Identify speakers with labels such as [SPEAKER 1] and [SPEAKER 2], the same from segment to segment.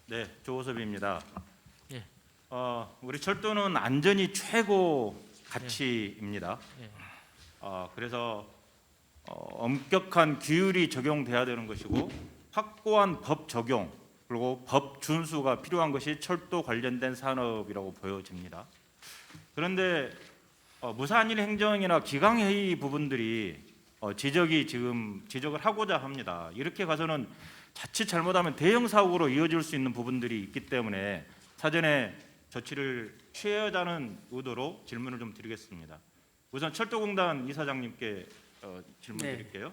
[SPEAKER 1] 네, 조호섭입니다.
[SPEAKER 2] 예.
[SPEAKER 1] 우리 철도는 안전이 최고 가치입니다.
[SPEAKER 2] 예.
[SPEAKER 1] 그래서 엄격한 규율이 적용돼야 되는 것이고 확고한 법 적용 그리고 법 준수가 필요한 것이 철도 관련된 산업이라고 보여집니다. 그런데 무산일 행정이나 기강회의 부분들이 지적을 하고자 합니다. 이렇게 가서는 자칫 잘못하면 대형 사고로 이어질 수 있는 부분들이 있기 때문에 사전에 조치를 취하자는 의도로 질문을 좀 드리겠습니다. 우선 철도공단 이사장님께 질문 드릴게요.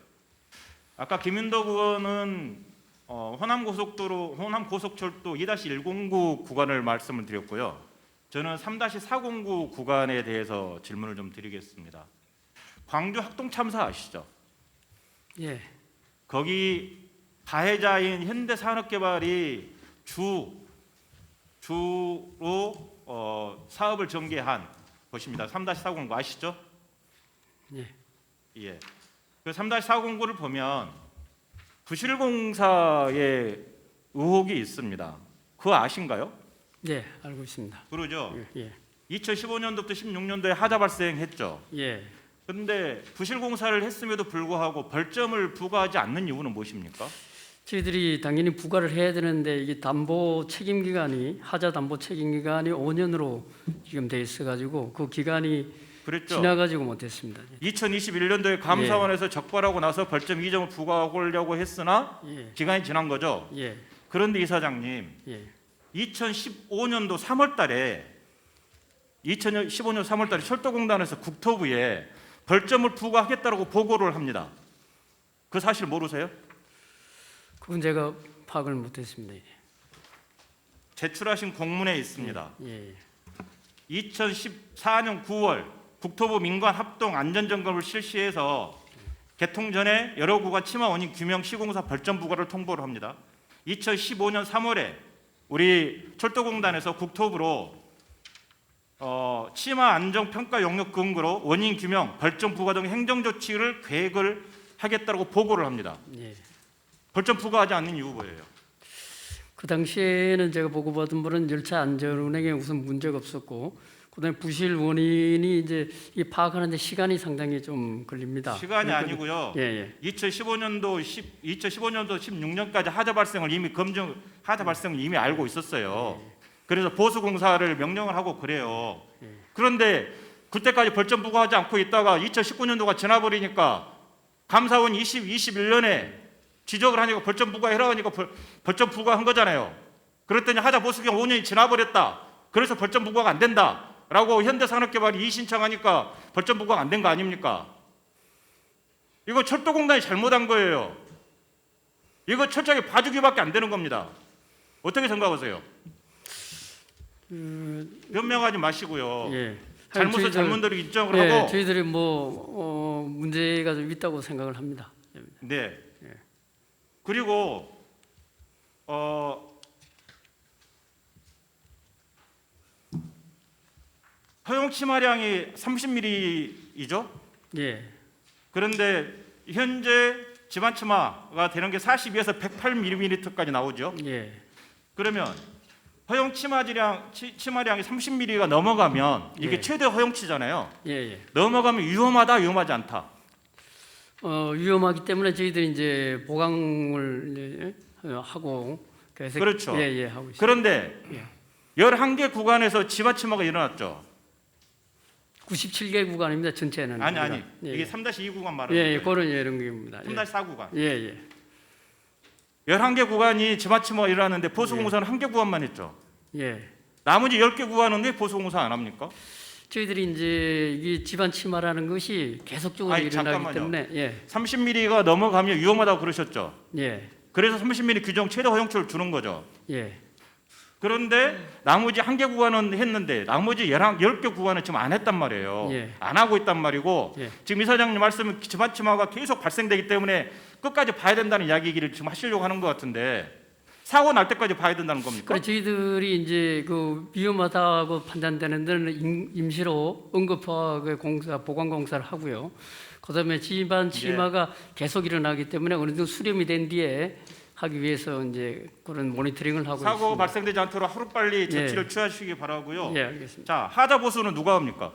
[SPEAKER 1] 아까 김윤덕 의원은 호남고속철도 2-109 구간을 말씀을 드렸고요. 저는 3-409 구간에 대해서 질문을 좀 드리겠습니다. 광주 학동참사 아시죠?
[SPEAKER 2] 예.
[SPEAKER 1] 거기 가해자인 현대산업개발이 주로 사업을 전개한 것입니다. 3-409 아시죠?
[SPEAKER 2] 예.
[SPEAKER 1] 예. 그 3-409를 보면 부실공사의 의혹이 있습니다. 그거 아신가요?
[SPEAKER 2] 예, 알고 있습니다.
[SPEAKER 1] 그러죠.
[SPEAKER 2] 예.
[SPEAKER 1] 2015년도부터 16년도에 하자 발생했죠.
[SPEAKER 2] 예.
[SPEAKER 1] 그런데 부실공사를 했음에도 불구하고 벌점을 부과하지 않는 이유는 무엇입니까?
[SPEAKER 2] 저희들이 당연히 부과를 해야 되는데 이게 담보 책임 기간이 하자 담보 책임 기간이 5년으로 지금 돼 있어 가지고 그 기간이
[SPEAKER 1] 그랬죠.
[SPEAKER 2] 지나 가지고 못 했습니다.
[SPEAKER 1] 2021년도에 감사원에서 적발하고 나서 벌점 2점을 부과하려고 했으나
[SPEAKER 2] 예.
[SPEAKER 1] 기간이 지난 거죠.
[SPEAKER 2] 예.
[SPEAKER 1] 그런데 이사장님,
[SPEAKER 2] 예.
[SPEAKER 1] 2015년도 3월 달에 철도공단에서 국토부에 벌점을 부과하겠다고 보고를 합니다. 그 사실 모르세요?
[SPEAKER 2] 그건 제가 파악을 못 했습니다.
[SPEAKER 1] 제출하신 공문에 있습니다.
[SPEAKER 2] 예.
[SPEAKER 1] 2014년 9월 국토부 민관 합동 안전점검을 실시해서 개통 전에 여러 구간 침하 원인 규명 시공사 벌점 부과를 통보를 합니다. 2015년 3월에 우리 철도공단에서 국토부로 침하 안정 평가 용역 근거로 원인 규명, 벌점 부과 등 행정 조치를 계획을 하겠다고 보고를 합니다.
[SPEAKER 2] 예.
[SPEAKER 1] 벌점 부과하지 않는 이유 뭐예요?
[SPEAKER 2] 그 당시에는 제가 보고받은 분은 열차 안전 운행에 우선 문제가 없었고 그다음에 부실 원인이 이제 이 파악하는데 시간이 상당히 좀 걸립니다.
[SPEAKER 1] 시간이 아니고요.
[SPEAKER 2] 예.
[SPEAKER 1] 2015년도 16년까지 하자 발생을 이미 알고 있었어요. 그래서 보수 공사를 명령을 하고 그래요. 그런데 그때까지 벌점 부과하지 않고 있다가 2019년도가 지나버리니까 감사원 21년에 지적을 하니까 벌점 부과해라 하니까 벌점 부과한 거잖아요. 그랬더니 하자 보수 기간 5년이 지나버렸다. 그래서 벌점 부과가 안 된다. 라고 현대산업개발이 이의신청하니까 벌점 부과가 안 된 거 아닙니까? 이거 철도공단이 잘못한 거예요. 이거 철저하게 봐주기밖에 안 되는 겁니다. 어떻게 생각하세요? 변명하지 마시고요.
[SPEAKER 2] 예.
[SPEAKER 1] 잘못을 잘못대로 인정을
[SPEAKER 2] 예,
[SPEAKER 1] 하고.
[SPEAKER 2] 저희들이 문제가 좀 있다고 생각을 합니다.
[SPEAKER 1] 네.
[SPEAKER 2] 예.
[SPEAKER 1] 그리고 허용 치마량이 30mm이죠.
[SPEAKER 2] 예.
[SPEAKER 1] 그런데 현재 집안 치마가 되는 게 42에서 108mm까지 나오죠.
[SPEAKER 2] 예.
[SPEAKER 1] 그러면 허용 치마량이 30mm가 넘어가면 이게
[SPEAKER 2] 예.
[SPEAKER 1] 최대 허용치잖아요.
[SPEAKER 2] 예.
[SPEAKER 1] 넘어가면 위험하다, 위험하지 않다.
[SPEAKER 2] 위험하기 때문에 저희들이 이제 보강을 하고 그래서
[SPEAKER 1] 그렇죠.
[SPEAKER 2] 하고 있습니다.
[SPEAKER 1] 그런데
[SPEAKER 2] 예.
[SPEAKER 1] 11개 구간에서 집안 치마가 일어났죠.
[SPEAKER 2] 97개 구간입니다. 전체는.
[SPEAKER 1] 아니.
[SPEAKER 2] 예.
[SPEAKER 1] 이게 3-2 구간 말하는
[SPEAKER 2] 예,
[SPEAKER 1] 거예요.
[SPEAKER 2] 그런 이런 겁니다.
[SPEAKER 1] 3-4 구간.
[SPEAKER 2] 예.
[SPEAKER 1] 11개 구간이 집안 치마가 일어났는데 보수공사는 1개 구간만 했죠.
[SPEAKER 2] 예.
[SPEAKER 1] 나머지 10개 구간은 왜 보수공사 안 합니까?
[SPEAKER 2] 저희들이 이제 이 집안 침하라는 것이 계속적으로
[SPEAKER 1] 아니,
[SPEAKER 2] 일어나기
[SPEAKER 1] 잠깐만요.
[SPEAKER 2] 때문에
[SPEAKER 1] 30mm가 넘어가면 위험하다고 그러셨죠.
[SPEAKER 2] 예.
[SPEAKER 1] 그래서 30mm 규정 최대 허용치를 주는 거죠.
[SPEAKER 2] 예.
[SPEAKER 1] 그런데 나머지 1개 구간은 했는데 나머지 10개 구간은 지금 안 했단 말이에요.
[SPEAKER 2] 예.
[SPEAKER 1] 안 하고 있단 말이고
[SPEAKER 2] 예.
[SPEAKER 1] 지금 이사장님 말씀은 집안 침하가 계속 발생되기 때문에 끝까지 봐야 된다는 이야기를 지금 하시려고 하는 것 같은데 사고 날 때까지 봐야 된다는 겁니까?
[SPEAKER 2] 그래 저희들이 이제 그 위험하다고 판단되는 데는 임시로 응급화학의 보강 공사를 하고요. 그다음에 집안 치마가 계속 일어나기 때문에 어느 정도 수렴이 된 뒤에 하기 위해서 이제 그런 모니터링을 하고
[SPEAKER 1] 사고
[SPEAKER 2] 있습니다.
[SPEAKER 1] 발생되지 않도록 하루빨리
[SPEAKER 2] 예.
[SPEAKER 1] 조치를 취하시기 바라고요.
[SPEAKER 2] 예, 알겠습니다.
[SPEAKER 1] 자, 하자 보수는 누가 합니까?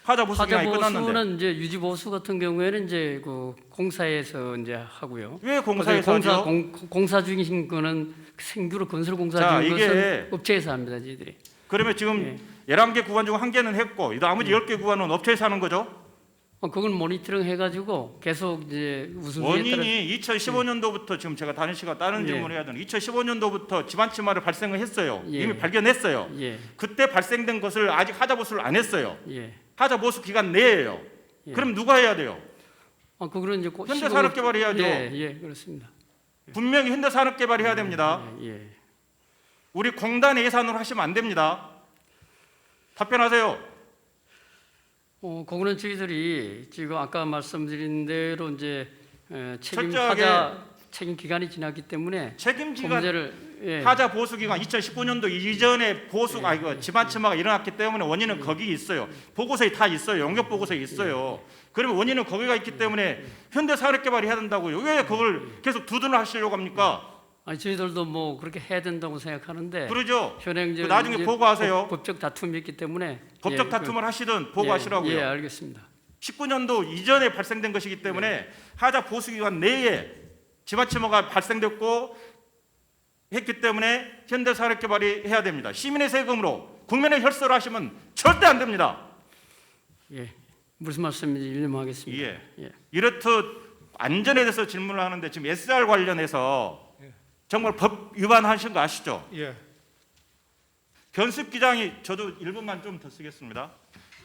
[SPEAKER 1] 하자 보수
[SPEAKER 2] 하자
[SPEAKER 1] 기간이 끝났는데
[SPEAKER 2] 보수는 이제 유지 보수 같은 경우에는 이제 그 공사에서 이제 하고요.
[SPEAKER 1] 왜 공사에서 하죠?
[SPEAKER 2] 공사 중이신 거는 생규로 건설 공사
[SPEAKER 1] 자,
[SPEAKER 2] 중인
[SPEAKER 1] 이게
[SPEAKER 2] 것은 업체에서 합니다, 저희들이.
[SPEAKER 1] 그러면 지금
[SPEAKER 2] 예.
[SPEAKER 1] 11개 구간 중 1개는 했고 나머지 10개 구간은 업체에서 하는 거죠?
[SPEAKER 2] 그건 모니터링 해가지고 계속 이제 우선순위에 따라
[SPEAKER 1] 원인이 2015년도부터 지금 제가 다른 시간 다른
[SPEAKER 2] 예.
[SPEAKER 1] 질문을 해야 되는 2015년도부터 집안 침하를 발생을 했어요.
[SPEAKER 2] 예.
[SPEAKER 1] 이미 발견했어요.
[SPEAKER 2] 예,
[SPEAKER 1] 그때 발생된 것을 아직 하자 보수를 안 했어요.
[SPEAKER 2] 예.
[SPEAKER 1] 하자 보수 기간 내에요.
[SPEAKER 2] 예.
[SPEAKER 1] 그럼 누가 해야 돼요?
[SPEAKER 2] 그거는 이제
[SPEAKER 1] 현대산업개발이 해야죠.
[SPEAKER 2] 예, 예, 그렇습니다.
[SPEAKER 1] 분명히 현대산업개발이 해야 됩니다.
[SPEAKER 2] 예, 예.
[SPEAKER 1] 우리 공단의 예산으로 하시면 안 됩니다. 답변하세요.
[SPEAKER 2] 그거는 저희들이 지금 아까 말씀드린 대로 이제
[SPEAKER 1] 철저하게
[SPEAKER 2] 책임 기간이 지났기 때문에
[SPEAKER 1] 책임
[SPEAKER 2] 그
[SPEAKER 1] 기간
[SPEAKER 2] 문제를 예,
[SPEAKER 1] 하자 보수 기간 2019년도 이전에 보수가 이거 집안 침하가 일어났기 때문에 원인은 거기 있어요. 보고서에 다 있어요. 영역 보고서에 있어요. 그러면 원인은 거기가 있기 때문에 현대산업개발이 해야 된다고요. 왜 그걸 계속 두둔을 하시려고 합니까?
[SPEAKER 2] 아니 저희들도 뭐 그렇게 해야 된다고 생각하는데
[SPEAKER 1] 그러죠.
[SPEAKER 2] 현행
[SPEAKER 1] 그 나중에 보고하세요.
[SPEAKER 2] 법적 다툼이 있기 때문에
[SPEAKER 1] 법적
[SPEAKER 2] 예,
[SPEAKER 1] 다툼을 하시든 보고하시라고요.
[SPEAKER 2] 예, 알겠습니다.
[SPEAKER 1] 19년도 이전에 발생된 것이기 때문에 하자 보수 기간 내에 집안 침하가 발생됐고 했기 때문에 현대산업개발이 해야 됩니다. 시민의 세금으로 국민의 혈세로 하시면 절대 안 됩니다.
[SPEAKER 2] 예, 무슨 말씀인지 일념하겠습니다.
[SPEAKER 1] 예.
[SPEAKER 2] 예.
[SPEAKER 1] 이렇듯 안전에 대해서 질문을 하는데 지금 SR 관련해서 정말 법 위반하신 거 아시죠?
[SPEAKER 3] 예.
[SPEAKER 1] 변습 기장이 저도 1분만 좀 더 쓰겠습니다.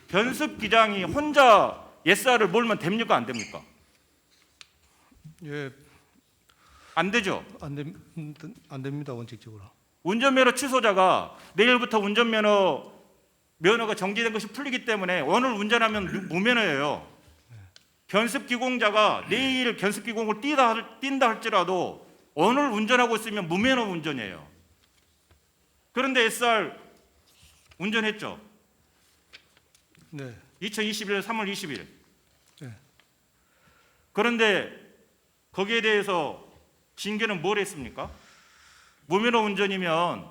[SPEAKER 1] 변습 기장이 혼자 SR을 몰면 됩니까 안 됩니까?
[SPEAKER 3] 예.
[SPEAKER 1] 안 되죠.
[SPEAKER 3] 안 됩니다. 원칙적으로.
[SPEAKER 1] 운전면허 취소자가 내일부터 면허가 정지된 것이 풀리기 때문에 오늘 운전하면 무면허예요. 견습 기공자가 내일 견습 기공을 뛴다 할지라도 오늘 운전하고 있으면 무면허 운전이에요. 그런데 SR 운전했죠.
[SPEAKER 3] 네.
[SPEAKER 1] 2021년 3월 20일.
[SPEAKER 3] 네.
[SPEAKER 1] 그런데 거기에 대해서 징계는 뭘 했습니까? 무면허 운전이면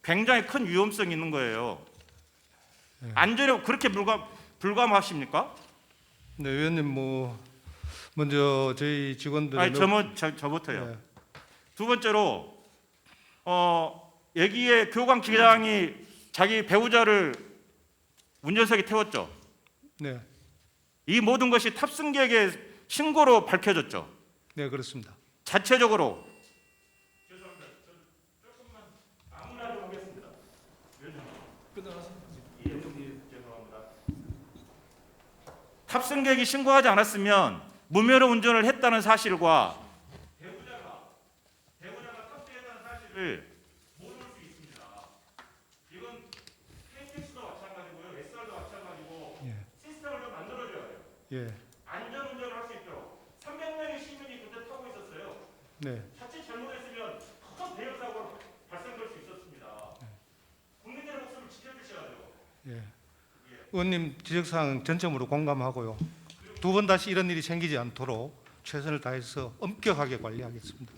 [SPEAKER 1] 굉장히 큰 위험성이 있는 거예요.
[SPEAKER 3] 네.
[SPEAKER 1] 안전에 그렇게 불감하십니까?
[SPEAKER 3] 네, 의원님 뭐 먼저 저희 직원들
[SPEAKER 1] 아니 저부터요.
[SPEAKER 3] 네.
[SPEAKER 1] 두 번째로 여기에 교관 기장이 자기 배우자를 운전석에 태웠죠.
[SPEAKER 3] 네.
[SPEAKER 1] 이 모든 것이 탑승객의 신고로 밝혀졌죠.
[SPEAKER 3] 네, 그렇습니다.
[SPEAKER 1] 자체적으로. 죄송합니다. 조금만 아무나 좀 하겠습니다. 죄송합니다. 탑승객이 신고하지 않았으면 무면허 운전을 했다는 사실과 배우자가 탑승했다는 사실을 모를 수 있습니다. 이건 KTX도 마찬가지고요, SR도 마찬가지고
[SPEAKER 3] 예.
[SPEAKER 1] 시스템을 좀 만들어줘야 돼요.
[SPEAKER 3] 예.
[SPEAKER 1] 안전 운전을 할 수 있도록 300명의 시민이 그때 타고 있었어요.
[SPEAKER 3] 네.
[SPEAKER 1] 자칫 잘못했으면 큰 대형 사고가 발생될 수 있었습니다. 국민들의 목숨을 지켜주셔야죠.
[SPEAKER 3] 예. 의원님 지적사항 전적으로 공감하고요. 두 번 다시 이런 일이 생기지 않도록 최선을 다해서 엄격하게 관리하겠습니다.